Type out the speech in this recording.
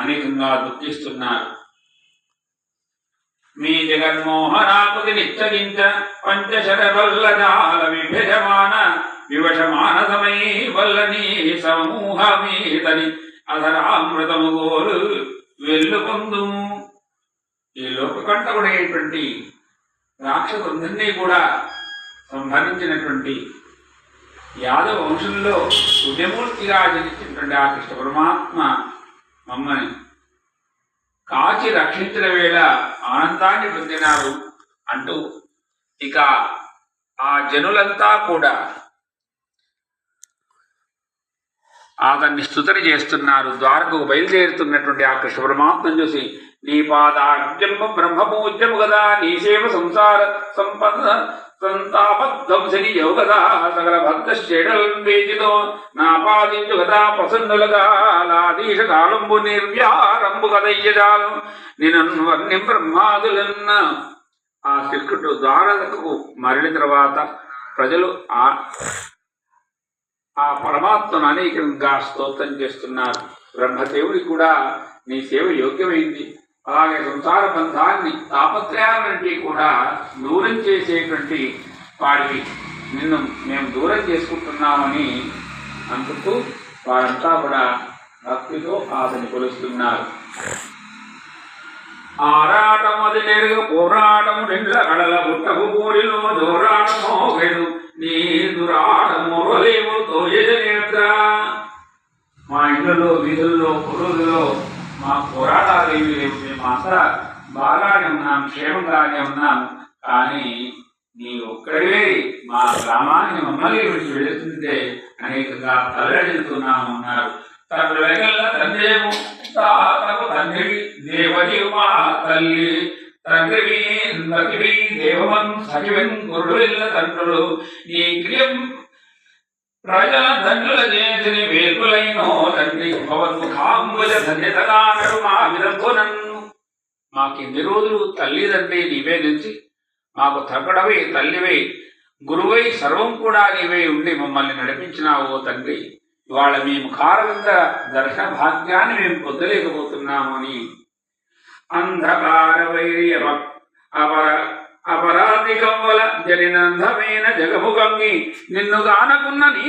అనేకంగా దుఃఖిస్తున్నారు. మీ జగన్మోహనాకృతి నిశ్చయించ పంచశరవల్లజాల విభజమాన వివశమానసమై వల్లని సమూహమీతని అధరామృతము గోరు వెల్లుకొందుము. ఈ లోకకంఠకుడైనటువంటి రాక్షసులందరినీ కూడా సంహరించినటువంటి యాదవ వంశంలో ఉదయమూర్తిగా జనించినటువంటి ఆ కృష్ణ పరమాత్మ మమ్మల్ని కాచి రక్షించిన వేళ ఆనందాన్ని పొందినారు అంటూ ఇక ఆ జనులంతా కూడా అతన్ని స్తుతిని చేస్తున్నారు. ద్వారకకు బయలుదేరుతున్నటువంటి ఆ కృష్ణ పరమాత్మను చూసి నీ పాదాబ్జము బ్రహ్మపూజ్యము కదా, నీ సేవ సంసార సంపద సంతాపధ్వంసని యోగదా, సకల భక్తశ్చేడల్వేజితో నా పాదించు కదా ప్రసన్నులుగా లాదీశ కాలంబు నిర్వ్యారంబు కదయ్యజాలు నిన్ను వర్ణి బ్రహ్మాదులన్న. ఆ శ్రీకృష్ణుడు ద్వారకకు మరలి తర్వాత ప్రజలు ఆ పరమాత్మను అనేకంగా స్తోత్రం చేస్తున్నారు. బ్రహ్మదేవుడికి కూడా నీ సేవ యోగ్యమైంది, అలాగే సంసార బంధాన్ని తాపత్రయాలన్నింటి కూడా దూరం చేసేటువంటి వాడివి, నిన్ను మేము దూరం చేసుకుంటున్నామని అనుకుంటూ వారంతా కూడా భక్తితో అతన్ని కొలుస్తున్నారు. ఆరాటమది నెరుగు పోరాటము నిండ్ల కడల పుట్టకు పూడిలో జోరాటమో వెడు నీ దురాటమోరలేము తోయజనేత్ర. మా ఇళ్లలో వీధుల్లో పురుగుల్లో మా పోరాటాలు ఏమీ లేవు, మేమంతా బాగానే ఉన్నాం, క్షేమంగానే ఉన్నాం. కానీ నీ ఒక్కడివే మా గ్రామాన్ని మమ్మల్ని విడిచి వెళుతుంటే అనేకంగా తల్లడిల్లుతున్నామన్నారు. తన వెగల్ల తండ్రేము తాతకు తండ్రివి దేవది మా తల్లి తండ్రివి నతివి దేవమన్ సచివన్ గురుడుల్ల తండ్రులు నీ క్రియం ప్రజల ధన్యుల చేసిన వేల్పులైనో తండ్రి భవన్ముఖాంబుజ ధన్యతగానడు మా విరధునన్ను. మాకిన్ని రోజులు తల్లి తండ్రి నీవే నిలిచి మాకు తగ్గడవే తల్లివే గురువై సర్వం కూడా నీవే ఉండి మమ్మల్ని నడిపించినావు తండ్రి. ఇవాళ మేము కారవింద దర్శన భాగ్యాన్ని మేము పొందలేకపోతున్నామని అంధకార వైర్య అపరాధికం వల జరినంధమైన జగముగంగి నిన్ను గానకున్న నీ